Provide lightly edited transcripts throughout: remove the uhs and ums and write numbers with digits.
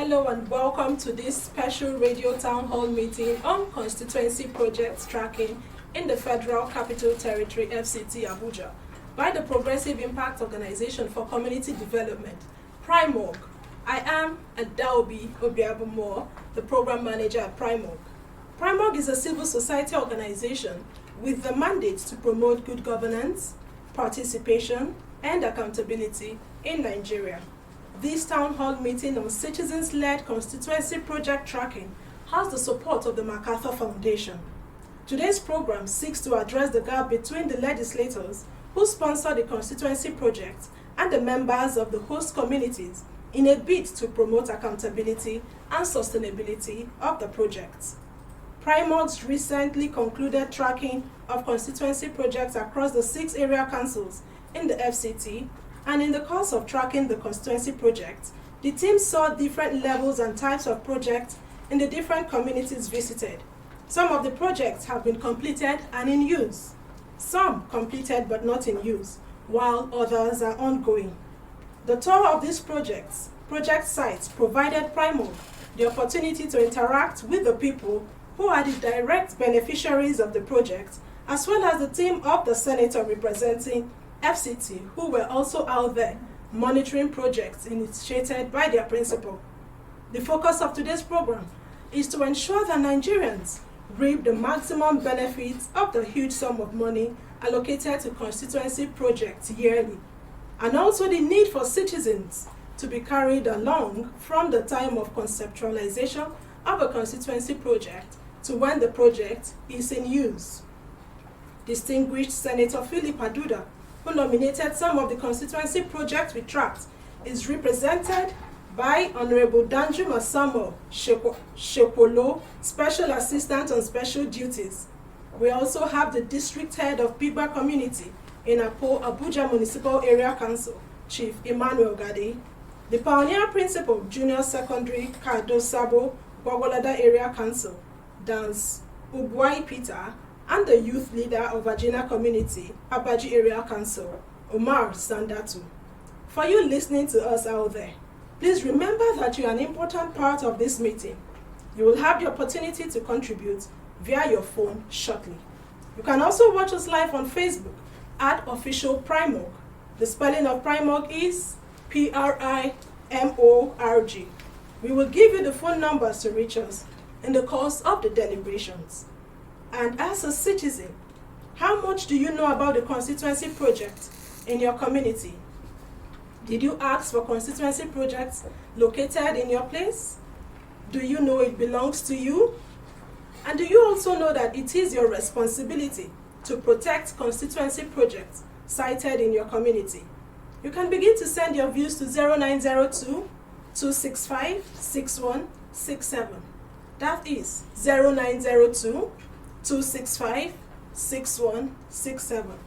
Hello and welcome to this special radio town hall meeting on constituency project tracking in the Federal Capital Territory FCT Abuja by the Progressive Impact Organization for Community Development, PRIMORG. I am Adaobi Obiabumo, the program manager at PRIMORG. PRIMORG is a civil society organization with the mandate to promote good governance, participation, and accountability in Nigeria. This town hall meeting on citizens-led constituency project tracking has the support of the MacArthur Foundation. Today's program seeks to address the gap between the legislators who sponsor the constituency project and the members of the host communities in a bid to promote accountability and sustainability of the projects. PRIMORG's recently concluded tracking of constituency projects across the 6 area councils in the FCT, and in the course of tracking the constituency projects, the team saw different levels and types of projects in the different communities visited. Some of the projects have been completed and in use. Some completed but not in use, while others are ongoing. The tour of these project sites provided PRIMORG the opportunity to interact with the people who are the direct beneficiaries of the project, as well as the team of the senator representing FCT, who were also out there monitoring projects initiated by their principal. The focus of today's program is to ensure that Nigerians reap the maximum benefits of the huge sum of money allocated to constituency projects yearly, and also the need for citizens to be carried along from the time of conceptualization of a constituency project to when the project is in use. Distinguished Senator Philip Aduda, who nominated some of the constituency projects we tracked, is represented by Honorable Danjuma Samuel Shepolo, Special Assistant on Special Duties. We also have the District Head of Bigba Community in Abuja Municipal Area Council, Chief Emmanuel Gade, the Pioneer Principal, Junior Secondary Kado Sabo, Gwagwalada Area Council, Dance Ubwai Peter, and the youth leader of Virginia Community, Abaji Area Council, Omar Sandatu. For you listening to us out there, please remember that you are an important part of this meeting. You will have the opportunity to contribute via your phone shortly. You can also watch us live on Facebook at Official PRIMORG. The spelling of PRIMORG is PRIMORG. We will give you the phone numbers to reach us in the course of the deliberations. And as a citizen, how much do you know about the constituency project in your community? Did you ask for constituency projects located in your place? Do you know it belongs to you? And do you also know that it is your responsibility to protect constituency projects cited in your community? You can begin to send your views to 0902-265-6167. That is 0902-265-6167.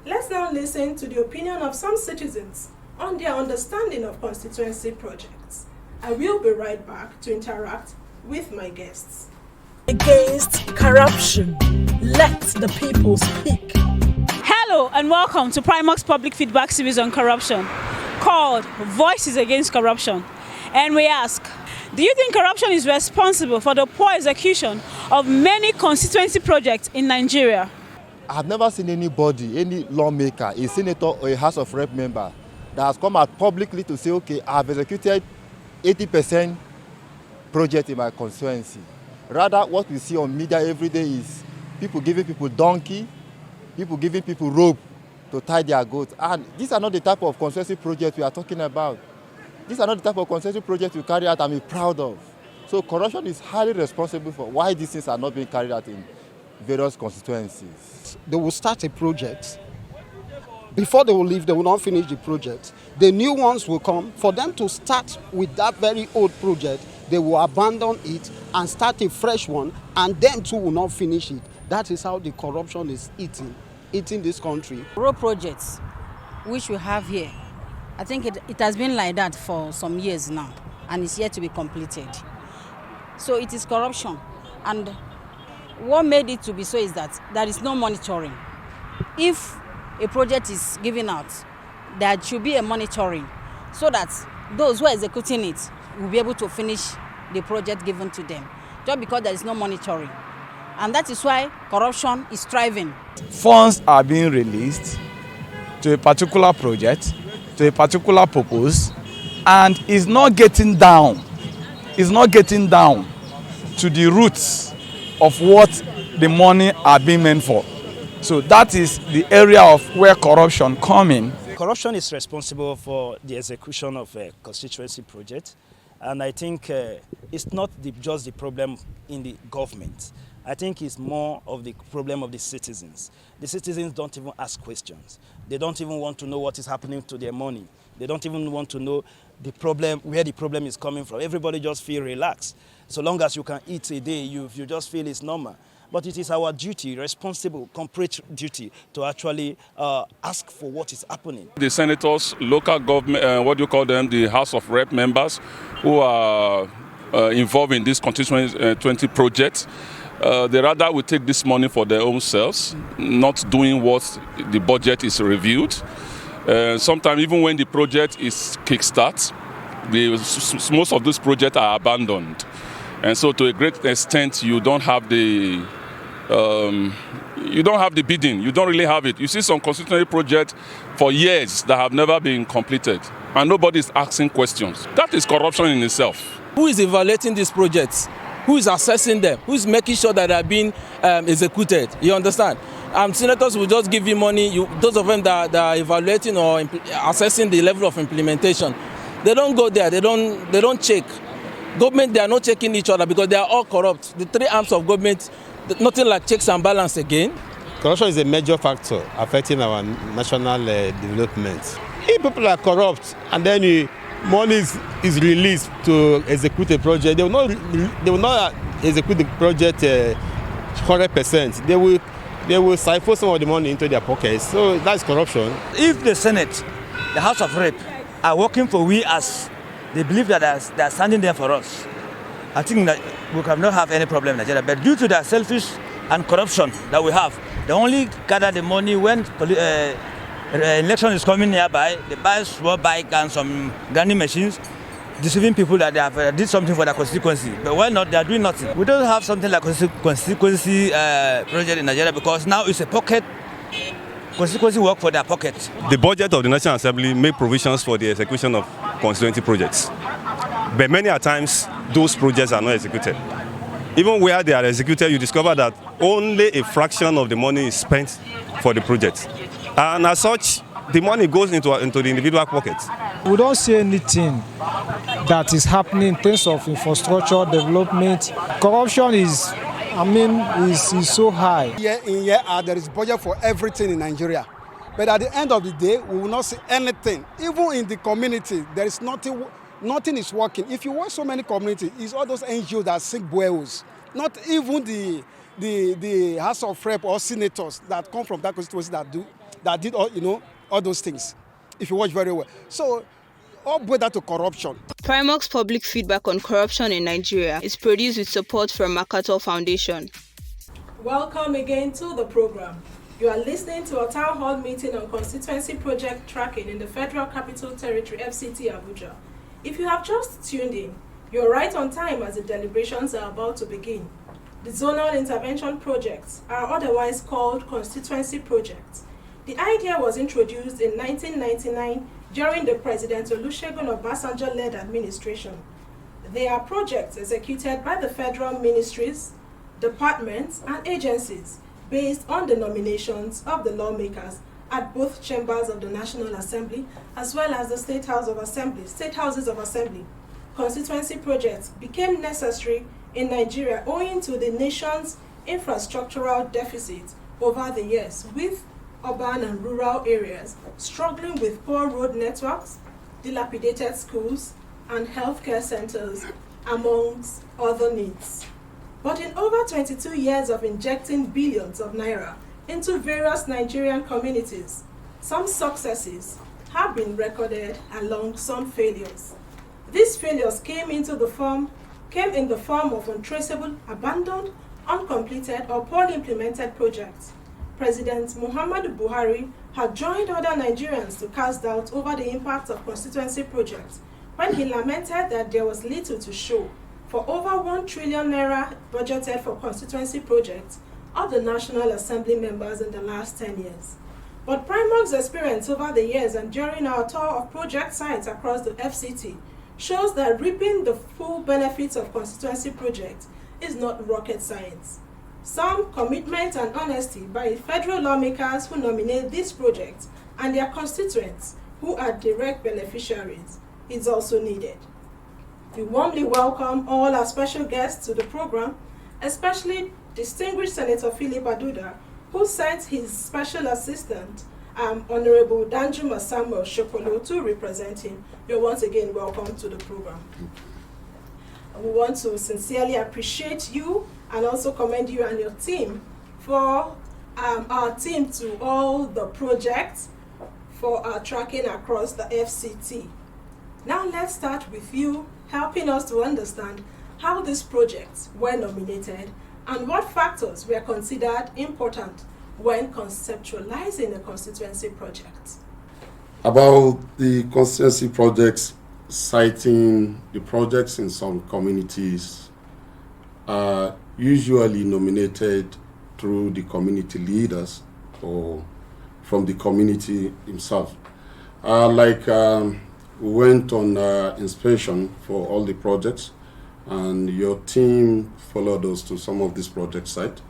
Let's now listen to the opinion of some citizens on their understanding of constituency projects. I will be right back to interact with my guests. Against corruption, let the people speak. Hello and welcome to PRIMORG's public feedback series on corruption called Voices Against Corruption. And we ask, do you think corruption is responsible for the poor execution of many constituency projects in Nigeria? I have never seen anybody, any lawmaker, a senator or a House of Rep member that has come out publicly to say, okay, I have executed 80% project in my constituency. Rather, what we see on media every day is people giving people donkey, people giving people rope to tie their goats. And these are not the type of constituency projects we are talking about. These are not the type of constituency projects we carry out and we're proud of. So corruption is highly responsible for why these things are not being carried out in various constituencies. They will start a project. Before they will leave, they will not finish the project. The new ones will come. For them to start with that very old project, they will abandon it and start a fresh one, and them too will not finish it. That is how the corruption is eating this country. Road projects, which we have here, I think it has been like that for some years now, and it's yet to be completed. So it is corruption. And what made it to be so is that there is no monitoring. If a project is given out, there should be a monitoring so that those who are executing it will be able to finish the project given to them, just because there is no monitoring. And that is why corruption is thriving. Funds are being released to a particular project, to a particular purpose, and is not getting down. Is not getting down to the roots of what the money are being meant for. So that is the area of where corruption come in. Corruption is responsible for the execution of a constituency project, and I think it's not just the problem in the government. I think it's more of the problem of the citizens. The citizens don't even ask questions. They don't even want to know what is happening to their money. They don't even want to know the problem, where the problem is coming from. Everybody just feel relaxed. So long as you can eat a day, you just feel it's normal. But it is our duty, responsible, corporate duty, to actually ask for what is happening. The senators, local government, what do you call them, the House of Rep members who are involved in this Constituency project, they rather will take this money for their own selves, not doing what the budget is reviewed. Sometimes even when the project is kickstart, most of those projects are abandoned. And so to a great extent, you don't have the bidding. You don't really have it. You see some constituency projects for years that have never been completed, and nobody is asking questions. That is corruption in itself. Who is evaluating these projects? Who is assessing them? Who is making sure that they are being executed? You understand? Senators will just give you money. Those of them that are evaluating or assessing the level of implementation, they don't go there. They don't check. Government, they are not checking each other because they are all corrupt. The three arms of government, nothing like checks and balance again. Corruption is a major factor affecting our national development. If people are corrupt and then money is released to execute a project, they will not execute the project 100%. They will siphon some of the money into their pockets. So that's corruption. If the Senate, the House of Rep, are working for we as they believe that they are standing there for us, I think that we cannot have any problem in Nigeria. But due to the selfish and corruption that we have, they only gather the money when election is coming nearby. They buy small bike and some grinding machines, deceiving people that they have did something for their constituency. But why not? They are doing nothing. We don't have something like constituency project in Nigeria because now it's a pocket. Constituency work for their pocket. The budget of the National Assembly make provisions for the execution of constituency projects. But many a times, those projects are not executed. Even where they are executed, you discover that only a fraction of the money is spent for the project. And as such, the money goes into the individual pockets. We don't see anything that is happening in terms of infrastructure development. Corruption is so high. Year in, year out, there is budget for everything in Nigeria. But at the end of the day, we will not see anything. Even in the community, there is nothing is working. If you watch so many communities, it's all those NGOs that sink wells. Not even the House of Rep or senators that come from that constituency that did all those things. If you watch very well. So all better to corruption. Primark's public feedback on corruption in Nigeria is produced with support from MacArthur Foundation. Welcome again to the program. You are listening to a town hall meeting on constituency project tracking in the Federal Capital Territory, FCT Abuja. If you have just tuned in, you're right on time as the deliberations are about to begin. The zonal intervention projects are otherwise called constituency projects. The idea was introduced in 1999 during the President Olusegun Obasanjo-led administration. They are projects executed by the federal ministries, departments, and agencies based on the nominations of the lawmakers at both chambers of the National Assembly as well as the State Houses of Assembly. Constituency projects became necessary in Nigeria owing to the nation's infrastructural deficit over the years, with urban and rural areas struggling with poor road networks, dilapidated schools, and healthcare centers, amongst other needs. But in over 22 years of injecting billions of naira into various Nigerian communities, some successes have been recorded along some failures. These failures came in the form of untraceable, abandoned, uncompleted, or poorly implemented projects. President Muhammadu Buhari had joined other Nigerians to cast doubt over the impact of constituency projects when he lamented that there was little to show for over 1 trillion naira budgeted for constituency projects of the National Assembly members in the last 10 years. But Primog's experience over the years and during our tour of project sites across the FCT shows that reaping the full benefits of constituency projects is not rocket science. Some commitment and honesty by federal lawmakers who nominate these projects and their constituents who are direct beneficiaries is also needed. We warmly welcome all our special guests to the program, especially distinguished Senator Philip Aduda, who sent his special assistant, Honorable Danjuma Samuel Shokolo, to represent him. You're once again welcome to the program. We want to sincerely appreciate you and also commend you and your team for our team to all the projects for our tracking across the FCT. Now let's start with you helping us to understand how these projects were nominated and what factors were considered important when conceptualizing a constituency project. About the constituency projects, citing the projects in some communities are usually nominated through the community leaders or from the community himself. We went on inspection for all the projects, and your team followed us to some of these project sites.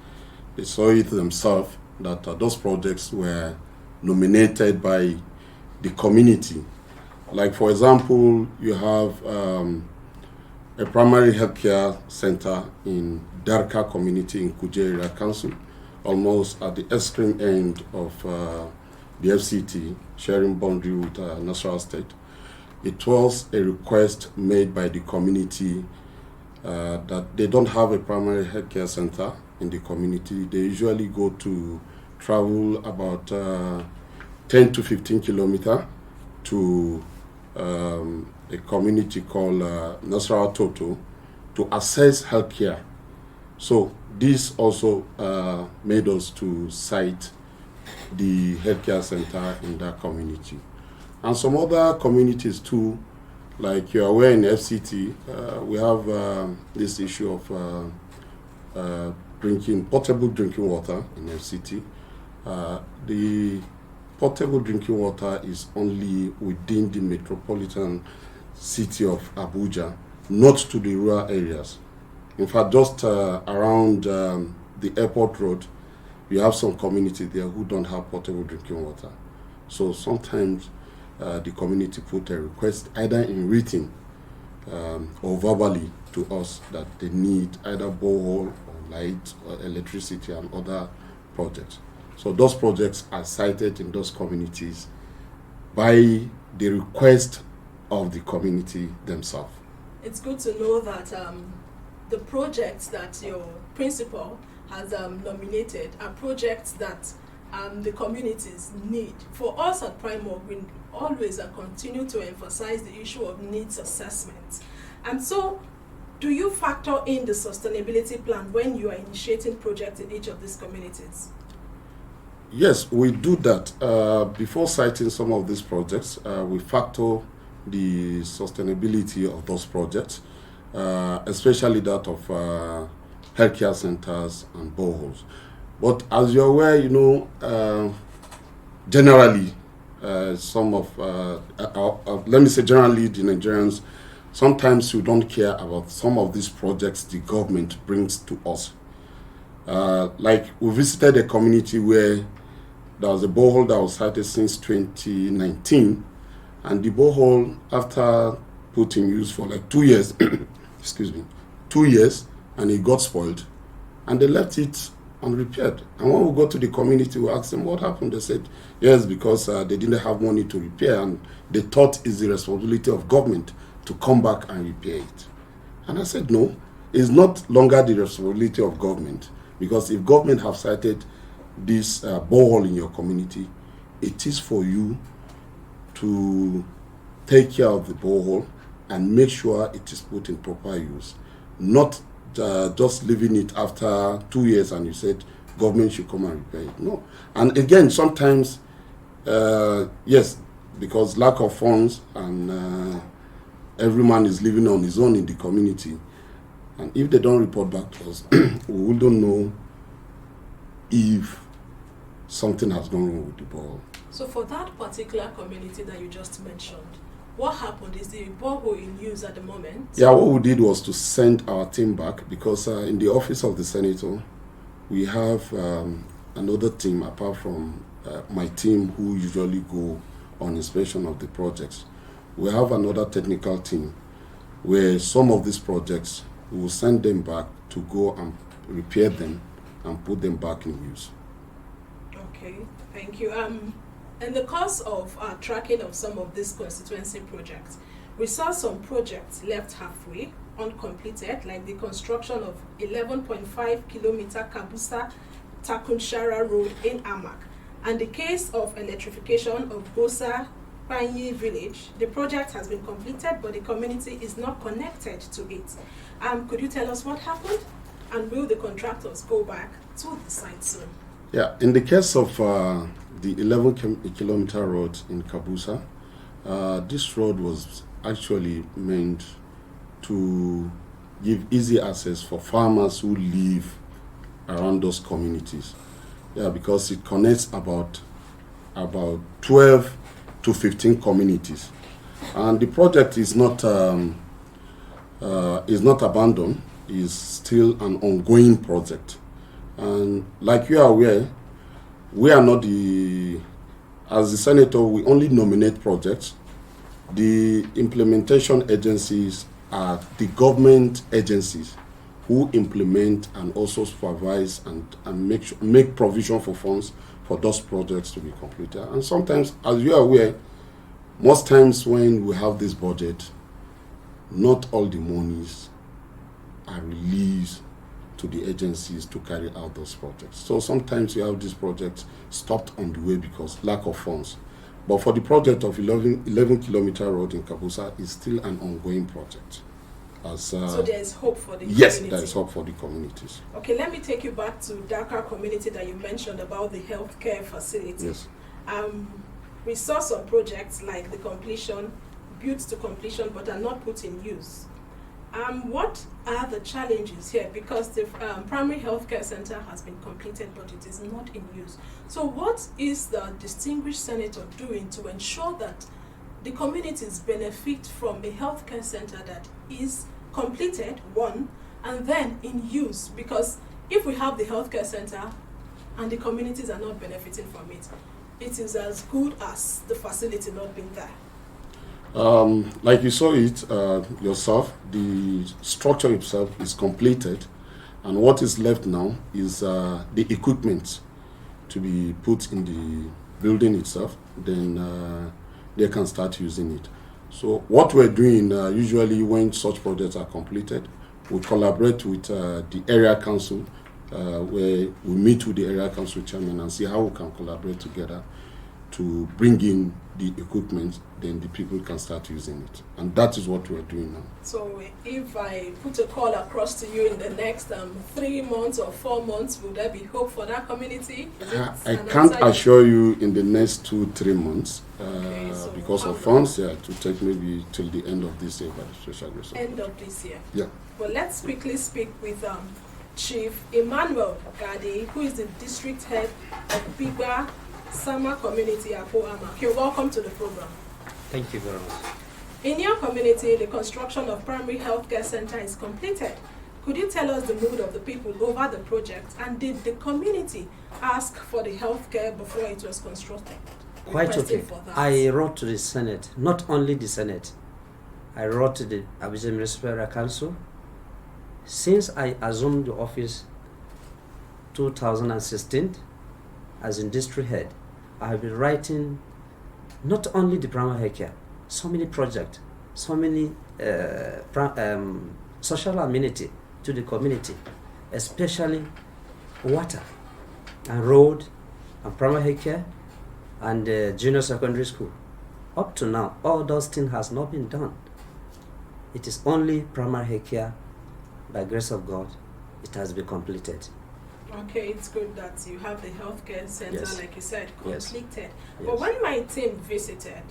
They saw it themselves that those projects were nominated by the community. Like, for example, you have a primary healthcare center in Darka community in Kuje Area Council, almost at the extreme end of the FCT, sharing boundary with Nasarawa State. It was a request made by the community that they don't have a primary healthcare center in the community. They usually go to travel about 10 to 15 kilometers to a community called Nasarawa Toto to access healthcare. So this also made us to cite the healthcare center in that community. And some other communities too, like you're aware in FCT, we have this issue of portable drinking water in FCT. The portable drinking water is only within the metropolitan city of Abuja, not to the rural areas. In fact, just around the airport road, you have some community there who don't have potable drinking water. So sometimes the community put a request either in written or verbally to us that they need either borehole or light or electricity and other projects. So those projects are cited in those communities by the request of the community themselves. It's good to know that the projects that your principal has nominated are projects that the communities need. For us at Primog, we always continue to emphasize the issue of needs assessment. And so, do you factor in the sustainability plan when you are initiating projects in each of these communities? Yes, we do that. Before citing some of these projects, we factor the sustainability of those projects, especially that of healthcare centers and boreholes. But as you're aware, generally, let me say generally, the Nigerians, sometimes we don't care about some of these projects the government brings to us. Like we visited a community where there was a borehole that was cited since 2019, and the borehole, after put in use for like 2 years, 2 years, and it got spoiled, and they left it unrepaired. And when we go to the community, we asked them what happened. They said, yes, because they didn't have money to repair, and they thought it's the responsibility of government to come back and repair it. And I said, no, it's not longer the responsibility of government, because if government have cited this borehole in your community, it is for you to take care of the borehole and make sure it is put in proper use, not just leaving it after 2 years and you said government should come and repair it. No. And again, sometimes, yes, because lack of funds and every man is living on his own in the community. And if they don't report back to us, we don't know if something has gone wrong with the borehole. So for that particular community that you just mentioned, what happened? Is the borehole in use at the moment? Yeah, what we did was to send our team back, because in the office of the senator, we have another team apart from my team who usually go on inspection of the projects. We have another technical team where some of these projects, we will send them back to go and repair them and put them back in use. Okay, thank you. In the course of tracking of some of these constituency projects, we saw some projects left halfway, uncompleted, like the construction of 11.5 kilometer Kabusa Takunshara Road in Amak, and the case of electrification of Gosa Panyi village. The project has been completed, but the community is not connected to it. Could you tell us what happened? And will the contractors go back to the site soon? Yeah, in the case of the 11-kilometer road in Kabusa, this road was actually meant to give easy access for farmers who live around those communities. Yeah, because it connects about 12 to 15 communities, and the project is not abandoned. Is still an ongoing project, and like you are aware, we are not as the senator, we only nominate projects. The implementation agencies are the government agencies who implement and also supervise and make provision for funds for those projects to be completed. And sometimes, as you are aware, most times when we have this budget, not all the monies are released to the agencies to carry out those projects. So sometimes you have these projects stopped on the way because lack of funds. But for the project of 11-kilometer road in Kabusa, it's still an ongoing project. So there is hope for the yes, community? Yes, there is hope for the communities. Okay, let me take you back to Dakar community that you mentioned about the healthcare facility. Yes. We saw some projects like the completion, built to completion, but are not put in use. What are the challenges here? Because the primary healthcare center has been completed, but it is not in use. So what is the distinguished senator doing to ensure that the communities benefit from a healthcare center that is completed, one, and then in use? Because if we have the healthcare center and the communities are not benefiting from it, it is as good as the facility not being there. Like you saw it yourself, the structure itself is completed, and what is left now is the equipment to be put in the building itself. Then they can start using it. So what we're doing usually when such projects are completed, we collaborate with the area council, where we meet with the area council chairman and see how we can collaborate together to bring in the equipment, then the people can start using it. And that is what we're doing now. So if I put a call across to you in the next 3 months or 4 months, will there be hope for that community? I can't assure you in the next 2-3 months, okay, so because of funds, yeah, to take maybe till the end of this year by the special grace. End of this year? Yeah. Well, let's quickly speak with Chief Emmanuel Gadi, who is the district head of Bigba Sama Community Apo Amak. You're welcome to the program. Thank you very much. In your community, the construction of primary healthcare center is completed. Could you tell us the mood of the people over the project, and did the community ask for the healthcare before it was constructed? Quite okay. I wrote to the Senate, not only the Senate, I wrote to the Abuja Municipal Council. Since I assumed the office 2016 as in district head, I have been writing not only the primary health care, so many projects, so many social amenity to the community, especially water and road and primary health care and junior secondary school. Up to now, all those things has not been done. It is only primary health care, by grace of God, it has been completed. Okay, it's good that you have the healthcare center, yes, like you said, completed. Yes. But when my team visited,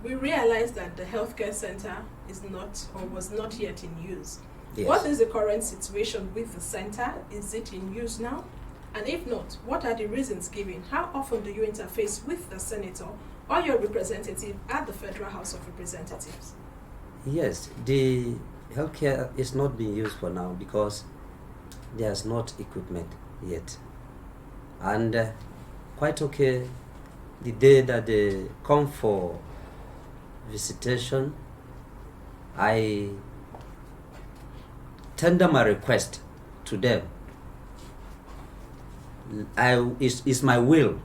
We realized that the healthcare center is not or was not yet in use. Yes. What is the current situation with the center? Is it in use now? And if not, what are the reasons given? How often do you interface with the senator or your representative at the Federal House of Representatives? Yes, the healthcare is not being used for now because there's not equipment yet. And quite okay, the day that they come for visitation, I tender my request to them. It's my will,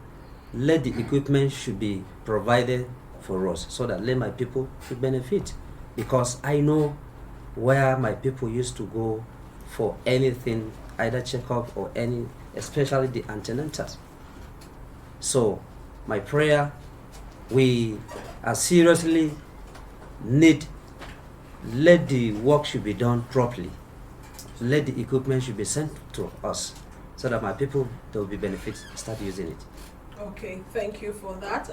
let the equipment should be provided for us so that let my people should benefit, because I know where my people used to go for anything, either checkup or any, especially the antenatals. So my prayer, we are seriously need, let the work should be done properly, let the equipment should be sent to us so that my people, there will be benefits, start using it. Okay, thank you for that.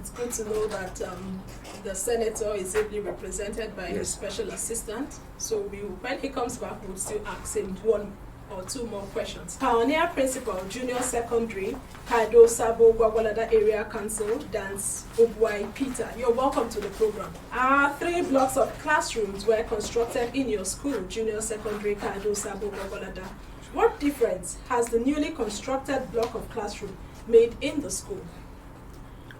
It's good to know that the senator is ably represented by his special assistant. So when he comes back, we'll still ask him one or two more questions. Pioneer Principal, Junior Secondary, Kado Sabo Gwagwalada Area Council, Dance Obwai Peter. You're welcome to the program. 3 blocks of classrooms were constructed in your school, Junior Secondary, Kado Sabo Gwagwalada. What difference has the newly constructed block of classroom made in the school?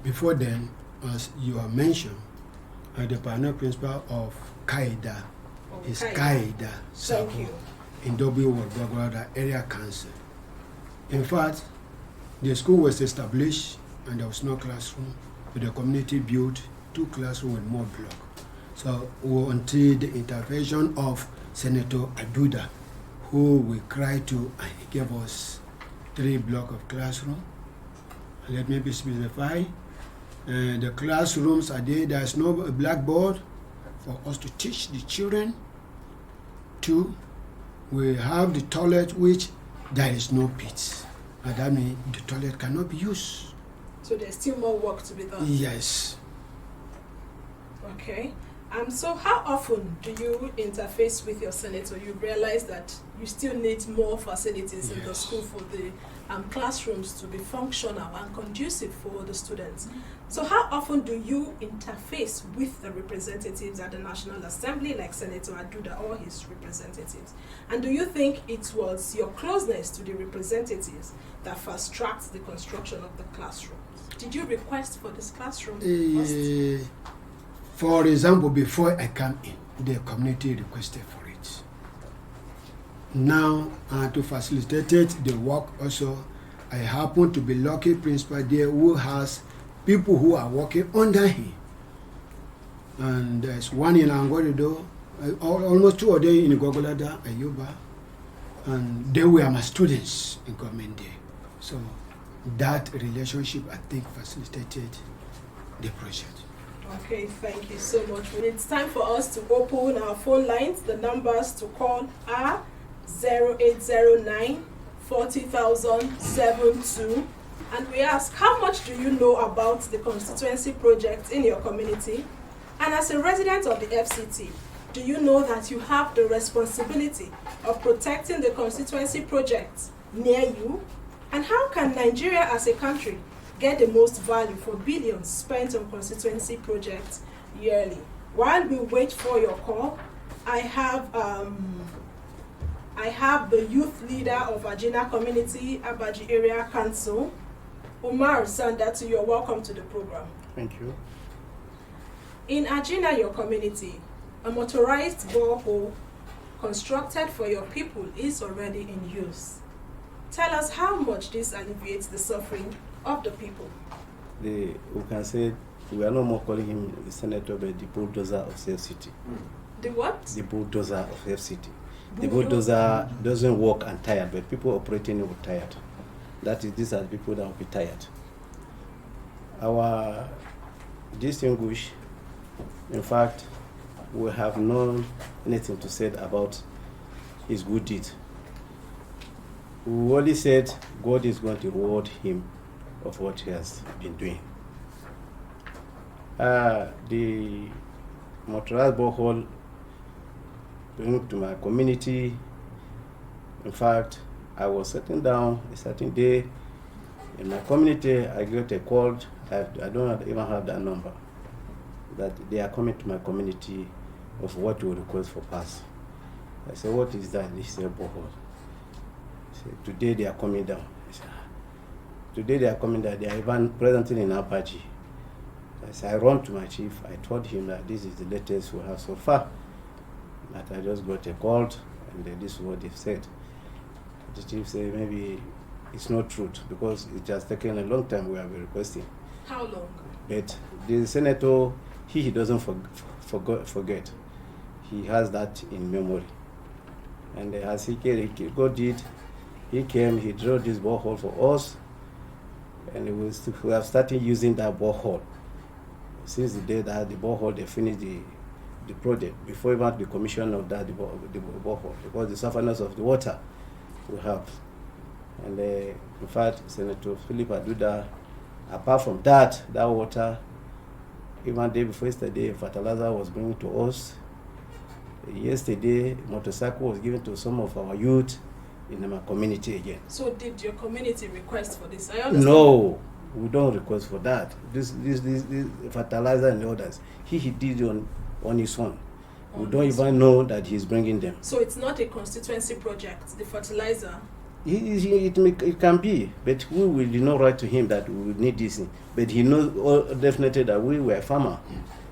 Before then, as you have mentioned, the pioneer principal of Kaida is Kaida Sabo in W Gwagwalada Area Council. In fact, the school was established and there was no classroom, but the community built 2 classrooms with more block. So until the intervention of Senator Aduda, who we cried to, and he gave us 3 blocks of classroom. Let me be specified. The classrooms are there. There's no blackboard for us to teach the children. 2, we have the toilet which there is no pits. And that means the toilet cannot be used. So there's still more work to be done? Yes. Okay. So how often do you interface with your senator? You realize that you still need more facilities in the school for the classrooms to be functional and conducive for the students. So how often do you interface with the representatives at the National Assembly, like Senator Aduda or his representatives? And do you think it was your closeness to the representatives that fast-tracked the construction of the classrooms? Did you request for this classroom first? For example, before I come in, the community requested for it. Now, to facilitate the work also, I happen to be lucky principal there who has people who are working under him. And there's one in Angorido, almost 2 of them in Gwagwalada, Ayuba, and they were my students in government there. So that relationship, I think, facilitated the project. Okay, thank you so much. It's time for us to open our phone lines. The numbers to call are 0809 40,072. And we ask, how much do you know about the constituency project in your community? And as a resident of the FCT, do you know that you have the responsibility of protecting the constituency projects near you? And how can Nigeria as a country get the most value for billions spent on constituency projects yearly? While we wait for your call, I have the youth leader of Ajina Community, Abaji Area Council, Umar Sandatu. You're welcome to the program. Thank you. In Ajina, your community, a motorized borehole constructed for your people is already in use. Tell us how much this alleviates the suffering of the people. We can say we are no more calling him the senator, but the bulldozer of FCT. The what? The bulldozer of FCT. The bulldozer doesn't work and tired, but people operating it were tired. That is, these are the people that will be tired. Our distinguished, in fact, we have no anything to say about his good deed. We only said God is going to reward him of what he has been doing. The motorized borehole belonged to my community. In fact, I was sitting down a certain day in my community. I got a call. I don't even have that number, that they are coming to my community of what to request for pass. I said, what is that? They said, borehole. I said, today they are coming down. I said, today they are coming down. They are even presently in Apache. I said, I run to my chief. I told him that this is the latest we have so far. That I just got a call, and this is what they said. The chief said maybe it's not truth because it has taken a long time we have been requesting. How long? But the senator, he doesn't forget. He has that in memory. And as he came, he drew this borehole for us, and we have started using that borehole since the day that the borehole they finished the project, before even the commission of that the borehole, because the sufferness of the water we have. And in fact, Senator Philip Aduda, apart from that water, even day before yesterday, fertilizer was bringing to us. Yesterday, motorcycle was given to some of our youth in my community again. So did your community request for this? I understand. No, we don't request for that. This fertilizer and others, he did on his own. We don't even know that he's bringing them. So it's not a constituency project, the fertilizer? It can be, but we did not write to him that we would need this. But he knows definitely that we were a farmer,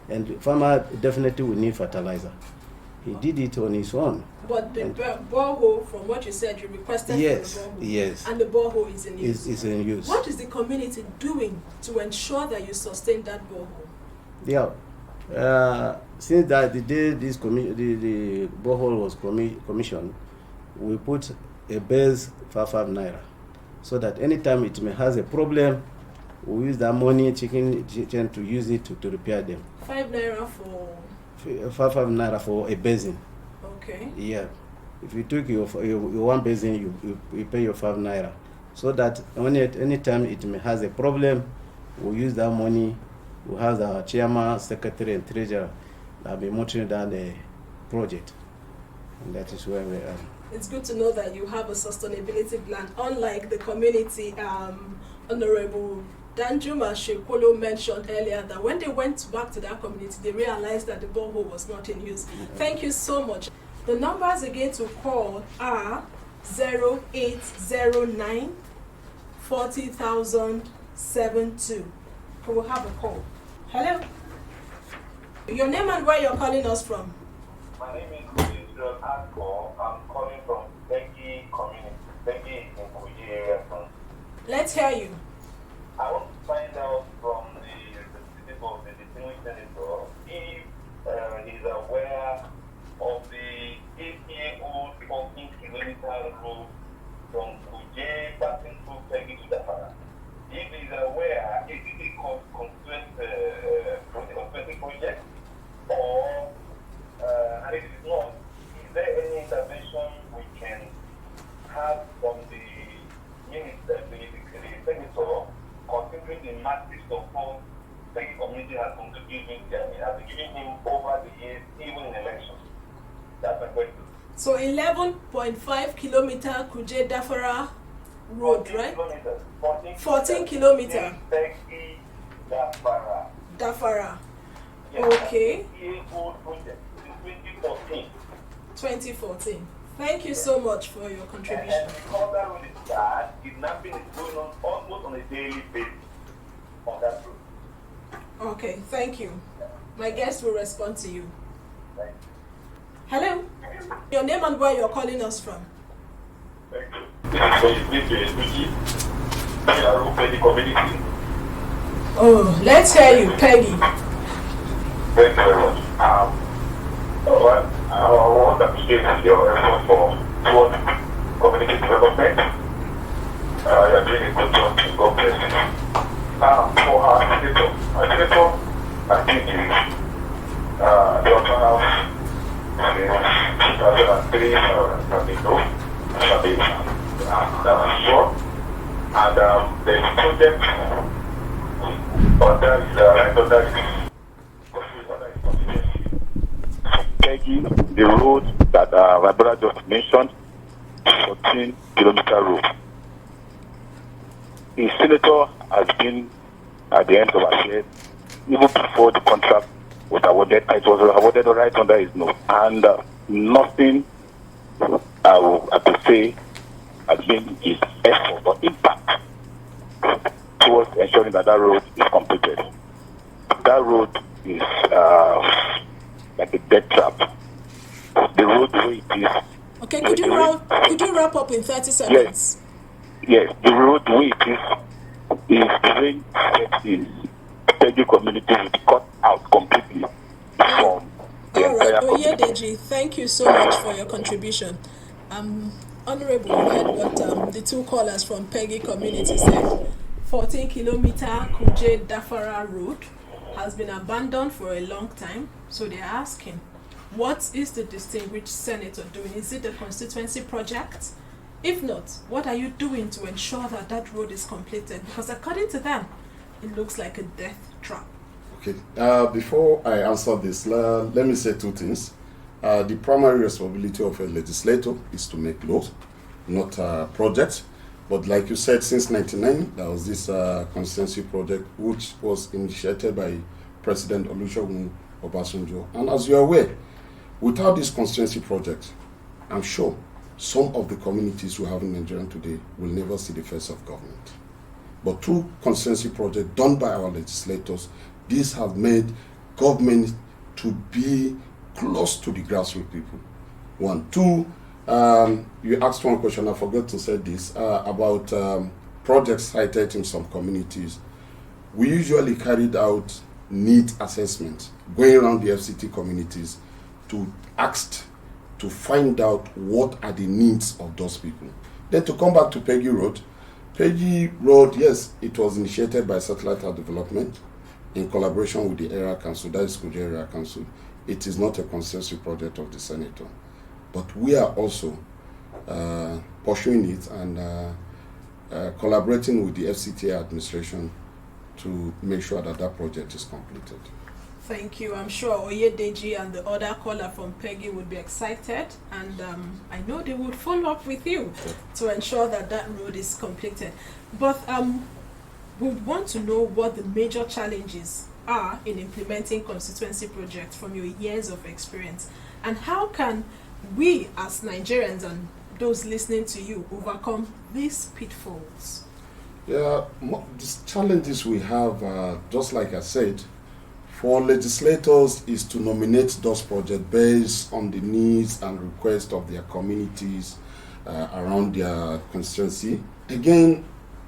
and farmer definitely will need fertilizer. He did it on his own. But the borehole, from what you said, you requested for the borehole. Yes. And the borehole is in use. It's in use. What is the community doing to ensure that you sustain that borehole? Yeah. Since that the day the borehole was commissioned, we put a base 5 naira, so that anytime it may has a problem, we use that money to use it to repair them. 5 naira for? 5 naira for a basin. Okay. Yeah. If you took your one basin, you pay your 5 naira, so that anytime it may has a problem, we use that money. We have our chairman, secretary, and treasurer that have been monitoring down the project, and that is where we are. It's good to know that you have a sustainability plan, unlike the community. Honorable Danjuma Shekwolo mentioned earlier that when they went back to that community, they realized that the borehole was not in use. Thank you so much. The numbers again to call are 0809 40,072. We will have a call. Hello. Your name and where you're calling us from? My name is Israel Akko. I'm calling from Bengi community. Bengi is in Kuji area. Let's hear you. I want to find out from the representative of the distinguished senator if he's aware of the 8-year-old 14-kilometer road from Kuji passing through Bengi to Dafara. If he's aware, is it a constituency project, or and if it's not, is there any intervention we can have from the minister, the senator, considering the massive support the community has been giving him over the years, even in elections? That's my question. So 11.5 kilometer Kuje Dafara road, 14 right? Kilometers. 14 kilometer. Dafara. Yes. Okay. 2014. Thank you so much for your contribution. And because that road is bad, kidnapping is going on almost on a daily basis on that road. Okay, thank you. My guest will respond to you. Thank you. Hello. Your name and where you're calling us from? Thank you. This is Peggy community. Oh, let's hear you, Peggy. Thank you very much. I want to appreciate your effort towards community development. You're doing a good job. God bless you. For our senator, I think the upper house since 2003, that's sure. And the project under Peggy, the road that my brother just mentioned, 14-kilometer road. The senator has been at the end of our share even before the contract was awarded. It was awarded right under his nose, and nothing I could say has been his effort or impact towards ensuring that road is completed. That road is like a death trap. The road where it is. Okay, could you wrap up in 30 seconds? Yes, the road where it is being set in Peggy community will be cut out completely from the entire community. Oyedeji, thank you so much for your contribution. Honorable, you heard what the two callers from Peggy community said. 14-kilometer Kuje Dafara road has been abandoned for a long time, so they're asking, what is the distinguished senator doing? Is it a constituency project? If not, what are you doing to ensure that that road is completed? Because according to them, it looks like a death trap. Okay, before I answer this, let me say two things. The primary responsibility of a legislator is to make laws, not projects. But like you said, since 1999, there was this constituency project which was initiated by President Olusegun Obasanjo. And as you are aware, without this constituency project, I'm sure some of the communities we have in Nigeria today will never see the face of government. But through constituency projects done by our legislators, these have made government to be close to the grassroots people. One. Two, you asked one question, I forgot to say this, about projects cited in some communities. We usually carried out need assessment, going around the FCT communities to ask, to find out what are the needs of those people. Then to come back to Peggy Road. Peggy Road, yes, it was initiated by Satellite Development in collaboration with the Area Council, that is Kuje Area Council. It is not a consensus project of the Senator. But we are also pursuing it and collaborating with the FCTA administration to make sure that that project is completed. Thank you. I'm sure Oyedeji and the other caller from Peggy would be excited, and I know they would follow up with you to ensure that that road is completed. But we want to know what the major challenges are in implementing constituency projects from your years of experience, and how can we as Nigerians and those listening to you overcome these pitfalls? Yeah, the challenges we have, just like I said, for legislators is to nominate those projects based on the needs and requests of their communities around their constituency. Again,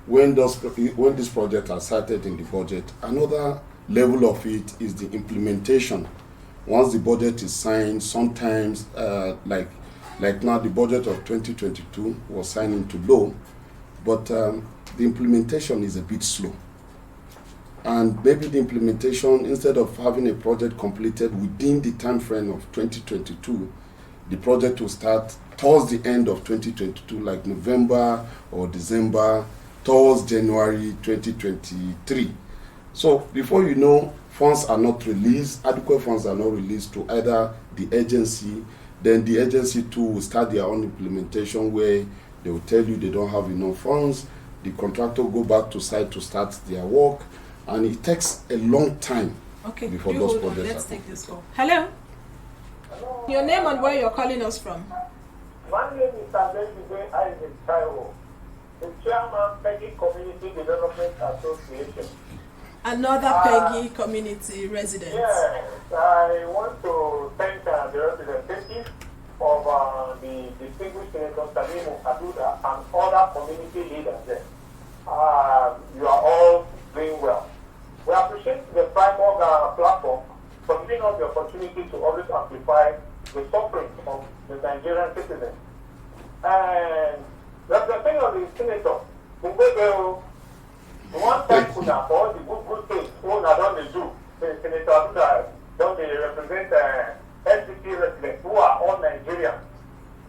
when these projects are cited in the budget, another level of it is the implementation. Once the budget is signed, sometimes, like now the budget of 2022 was signed into law, but the implementation is a bit slow. And maybe the implementation, instead of having a project completed within the time frame of 2022, the project will start towards the end of 2022, like November or December, towards January 2023. So before you know, funds are not released, adequate funds are not released to either the agency, then the agency too will start their own implementation where they will tell you they don't have enough funds, the contractor go back to site to start their work, and it takes a long time before those projects Let's take this call. Hello? Hello? Your name and where you're calling us from? My name is Andrew Isaac Taiwo, the chairman Peggy Community Development Association. Another Peggy community resident. Yes, I want to thank the representative of the distinguished Senator Tanimu Aduda and other community leaders there. You are all doing well. We appreciate the Primorg platform for giving us the opportunity to always amplify the suffering of the Nigerian citizens. And representing of the Senator, one time could have all the good things who are done they do. The Senator Aduda don't they represent FCT residents who are all Nigerians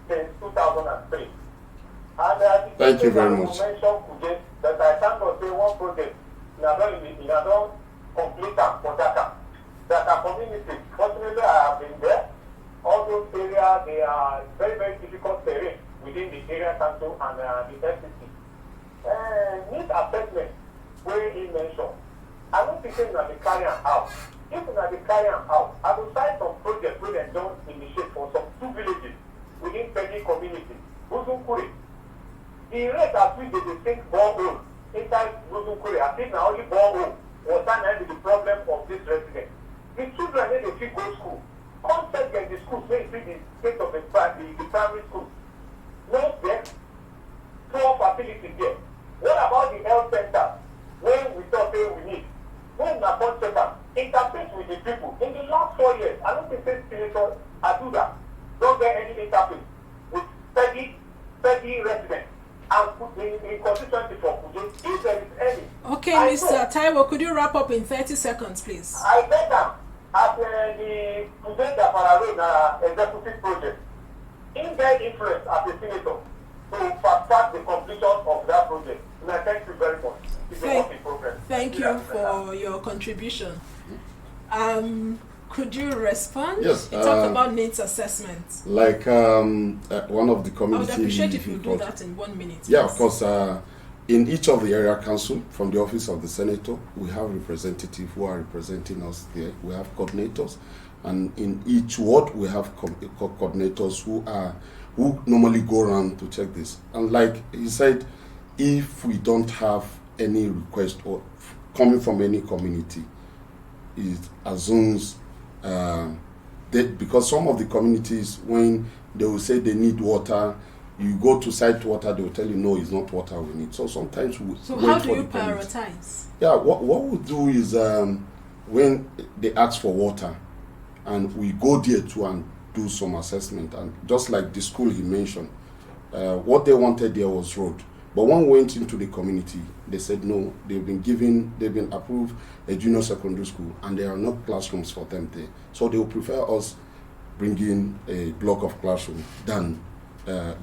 since 2003. And thank you very much. That I cannot say one project in a don't complete and for that. That a community, fortunately I have been there. all those areas, they are very, very difficult terrain within the area council and the FCC. Need assessment, where he mentioned. I don't think that they carry out. If they carry out, I will cite some projects where they don't initiate for some 2 villages within Peggy community. Buzunkuri. The rate at which they think borehole inside Buzunkuri, I think now only borehole was not the problem of this resident. The children need to go to school. Concept get the schools where you see the state of the primary school. No there, poor facilities there. What about the health center? When we thought we need, when the concept interface with the people in the last 4 years, I don't think Senator Aduda don't get any interface with 30 residents and put in constituency for Kujo. If there is any. Okay, Mr. Taiwo, could you wrap up in 30 seconds, please? I bet that as the Kujo Road executive project, in their influence as a senator to fast-track the completion of that project. And I thank you very much. Thank you for your contribution. Could you respond? Yes. You talk about needs assessment. Like one of the community. I would appreciate if you do that in 1 minute. Yeah, of course. In each of the area council, from the office of the senator, we have representatives who are representing us there. We have coordinators, and in each ward we have coordinators who normally go around to check this. And like he said, if we don't have any request or coming from any community, it assumes that because some of the communities, when they will say they need water, you go to site water, they will tell you no, it's not water we need. So sometimes we So wait how for do you the community. prioritize? Yeah, what we do is when they ask for water, and we go there too and do some assessment, and just like the school he mentioned, what they wanted there was road. But when we went into the community, they said no, they've been approved a junior secondary school, and there are no classrooms for them there. So they will prefer us bringing a block of classroom than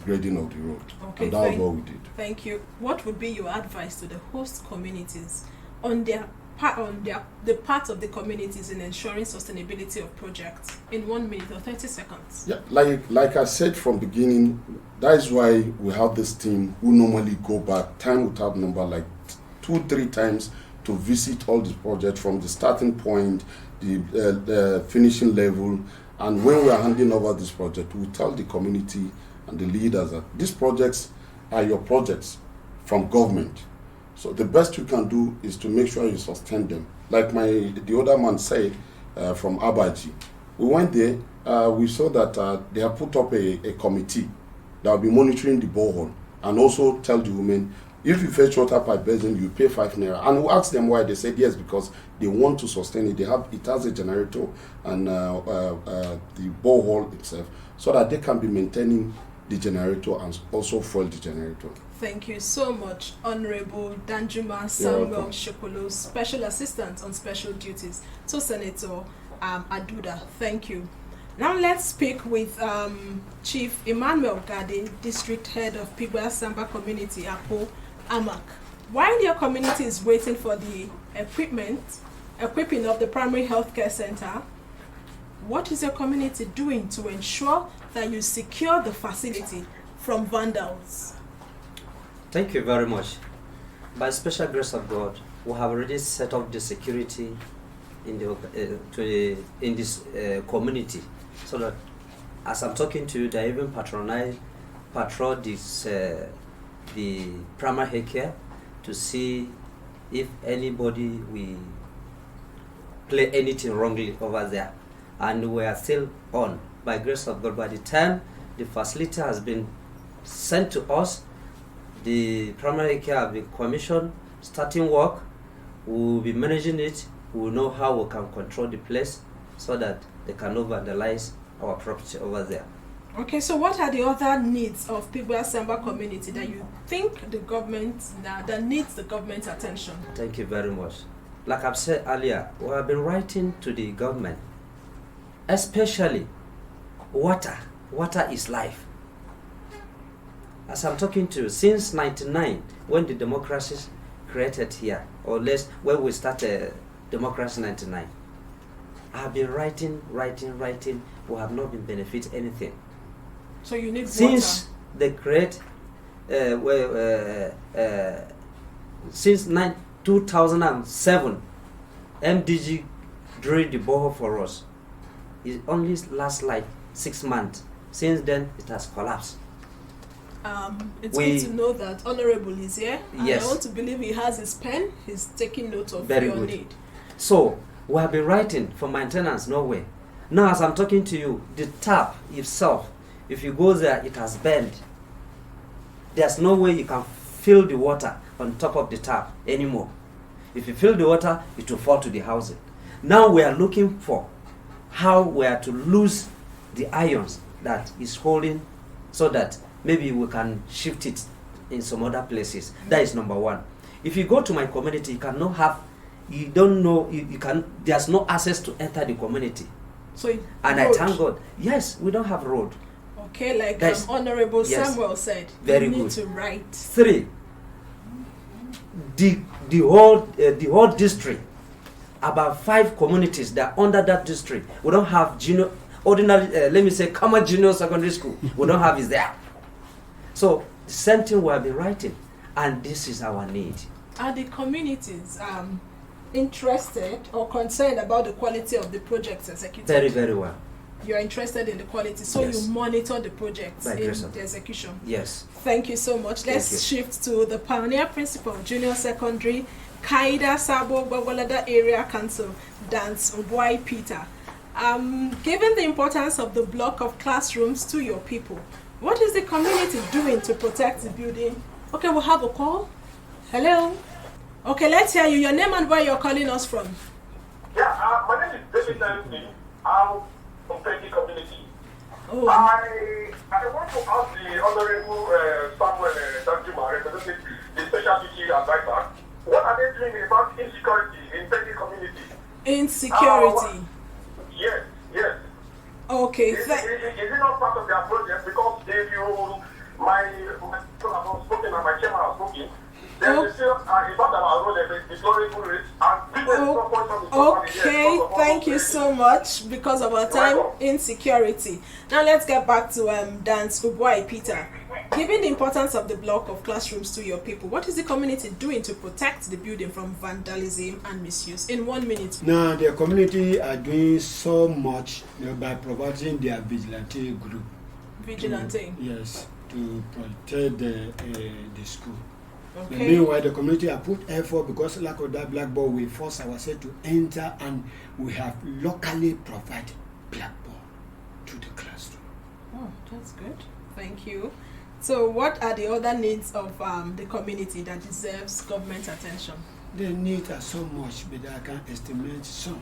grading of the road. Okay, and that's what we did. Thank you. What would be your advice to the host communities on the part of the communities in ensuring sustainability of projects in 1 minute or 30 seconds? Yeah, like I said from beginning, that is why we have this team who normally go back time without number, like 2-3 times, to visit all the projects from the starting point, the finishing level. And when we are handing over this project, we tell the community and the leaders that these projects are your projects from government. So the best you can do is to make sure you sustain them. Like the other man said from Abaji, we went there, we saw that they have put up a committee that will be monitoring the borehole, and also tell the women, if you fetch water pipe basin, you pay 5 naira. And we asked them why. They said yes, because they want to sustain it. It has a generator and the borehole itself, so that they can be maintaining the generator and also fuel the generator. Thank you so much, Honorable Danjuma Samuel Shokolo, Special Assistant on Special Duties to Senator Aduda. Thank you. Now let's speak with Chief Emmanuel Gade, District Head of Pigwa Samba Community, Apo Amak. While your community is waiting for the equipping of the primary healthcare center, what is your community doing to ensure that you secure the facility from vandals? Thank you very much. By special grace of God, we have already set up the security in this community, so that as I'm talking to you, they even patrol this the primary health care to see if anybody will play anything wrongly over there. And we are still on, by grace of God. By the time the facility has been sent to us, the primary care have been commissioned, starting work. We will be managing it. We will know how we can control the place so that they cannot vandalize our property over there. Okay, so what are the other needs of Pigwa Samba community that you think the government that needs the government's attention? Thank you very much. Like I've said earlier, we have been writing to the government, especially water. Water is life. As I'm talking to you, since 1999, when the democracy created here, or less when we started democracy in 1999, I have been writing. We have not been benefit anything. So you need since water. They create since 2007, MDG drilled the borehole for us. It only lasts like 6 months. Since then, it has collapsed. It's good to know that Honorable is here. Yes. I want to believe he has his pen. He's taking note of Very your good. need. So, we have been writing for maintenance, no way. Now, as I'm talking to you, the tap itself, if you go there, it has bent. There's no way you can fill the water on top of the tap anymore. If you fill the water, it will fall to the housing. Now we are looking for how we are to lose the ions that is holding, so that maybe we can shift it in some other places. That is number one. If you go to my community, you cannot have, you don't know, you can, there's no access to enter the community. So and I thank God. Yes, we don't have road. Okay, like Honorable Samuel said, very you need good. to write. 3, the whole district, about 5 communities that are under that district, we don't have ordinary, let me say, common junior secondary school. We don't have it there. So the same thing we have been writing, and this is our need. Are the communities interested or concerned about the quality of the projects executed? Very, very well. You're interested in the quality, so Yes. you monitor the projects By in grace of the execution. Yes. Thank you so much. Let's shift to the Pioneer Principal of Junior Secondary, Kaida Sabo Gwagwalada Area Council, Dance Ubwai Peter. Given the importance of the block of classrooms to your people, what is the community doing to protect the building? Okay, we'll have a call. Hello. Okay, let's hear you. Your name and where you're calling us from. Yeah, my name is David Nancy. I'm from Petty Community. Oh. I want to ask the Honorable Samuel Danjuma, representing the Special Duty Advisor, what are they doing about insecurity in Petty Community? Insecurity. Yes. Okay. Is it not part of their project? Because if you, my son has spoken and my chairman has spoken, there's still about our road, there's a deplorable risk, and business is not point on the Okay, thank you so much. Because of our time, insecurity. Now let's get back to Dance Ubwai Peter. Given the importance of the block of classrooms to your people, what is the community doing to protect the building from vandalism and misuse? In 1 minute. Now, the community are doing so much by providing their vigilante group. Vigilante? Yes, to protect the school. Okay. Meanwhile, the community have put effort because lack of that blackboard, we force ourselves to enter, and we have locally provided blackboard to the classroom. Oh, that's good. Thank you. So what are the other needs of the community that deserves government attention? The needs are so much, but I can't estimate some.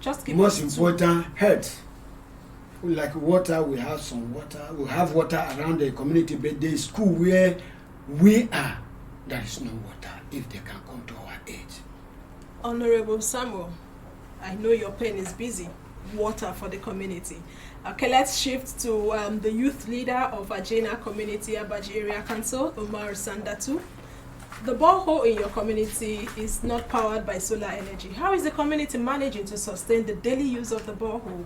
Just give Most us important, health. Like water, we have some water. We have water around the community, but the school where we are, there is no water if they can come to our aid. Honorable Samuel, I know your pen is busy. Water for the community. Okay, let's shift to the youth leader of Ajena Community Abaji Area Council, Umar Sandatu. The borehole in your community is not powered by solar energy. How is the community managing to sustain the daily use of the borehole?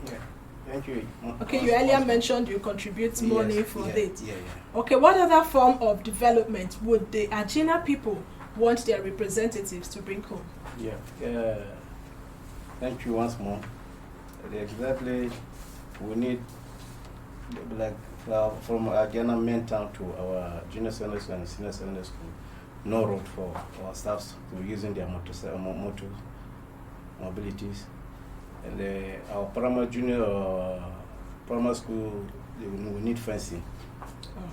Yeah. Thank you. Okay, you earlier mentioned you contribute money for it. Yeah. Okay, what other form of development would the Ajena people want their representatives to bring home? Yeah. Thank you once more. Exactly, we need, like, from Ajena main town to our junior secondary school and senior secondary school, no road for our staffs to using their motor mobilities. And our primary junior primary school, we need fencing.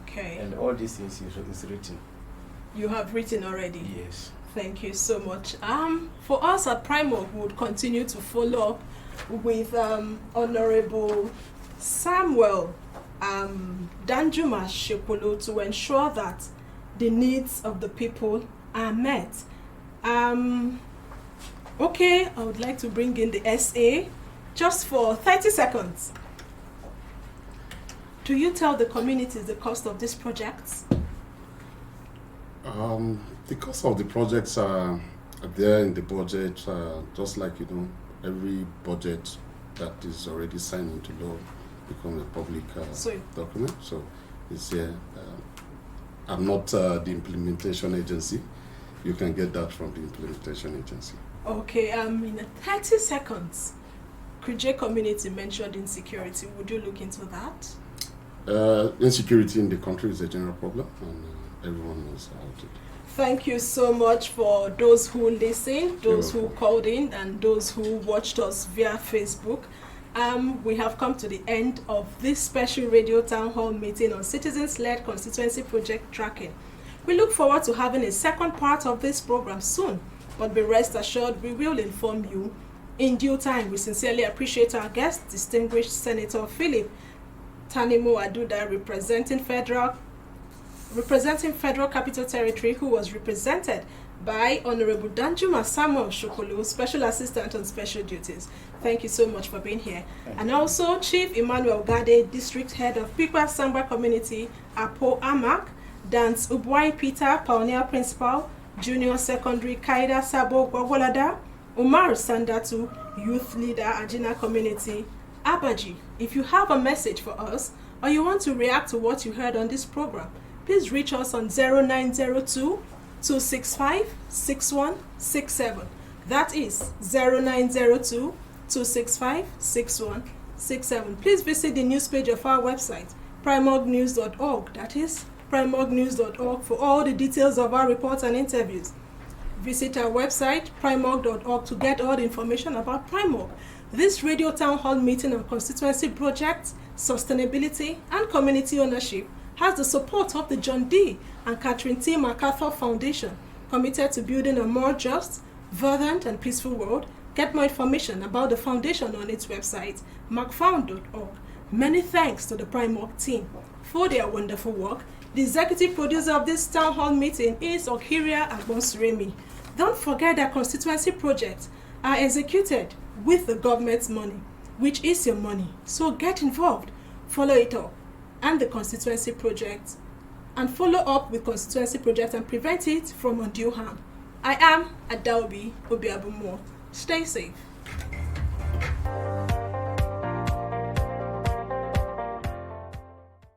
Okay. And all these things is written. You have written already? Yes. Thank you so much. For us at Primorg, we would continue to follow up with Honorable Samuel Danjuma Shepolo to ensure that the needs of the people are met. Okay, I would like to bring in the SA just for 30 seconds. Do you tell the communities the cost of these projects? The cost of the projects are there in the budget, just like, every budget that is already signed into law becomes a public document. So it's here. I'm not the implementation agency. You can get that from the implementation agency. Okay, in 30 seconds, Kuje community mentioned insecurity. Would you look into that? Insecurity in the country is a general problem, and everyone knows about it. Thank you so much for those who listened, those who called in, and those who watched us via Facebook. We have come to the end of this special radio town hall meeting on citizens-led constituency project tracking. We look forward to having a second part of this program soon, but be rest assured we will inform you in due time. We sincerely appreciate our guest, distinguished Senator Philip Tanimo Aduda, representing Federal Capital Territory, who was represented by Honorable Danjuma Samuel Shokolo, Special Assistant on Special Duties. Thank you so much for being here. And also Chief Emmanuel Gade, District Head of Pikwa Sangba Community, Apo Amak, Dance Ubwai Peter, Pioneer Principal, Junior Secondary Kaida Sabo Gwagwalada, Umar Sandatu, Youth Leader, Ajina Community, Abaji. If you have a message for us or you want to react to what you heard on this program, please reach us on 0902-265-6167. That is 0902-265-6167. Please visit the news page of our website, primognews.org. That is primognews.org for all the details of our reports and interviews. Visit our website, primog.org, to get all the information about Primog. This radio town hall meeting on constituency projects, sustainability, and community ownership has the support of the John D. and Catherine T. MacArthur Foundation, committed to building a more just, verdant, and peaceful world. Get more information about the foundation on its website, macfound.org. Many thanks to the Primog team for their wonderful work. The executive producer of this town hall meeting is Okiria Agbonsuremi. Don't forget that constituency projects are executed with the government's money, which is your money. So get involved, follow it up, and the constituency project, and follow up with constituency projects and prevent it from undue harm. I am Adaobi Obiabumo. Stay safe.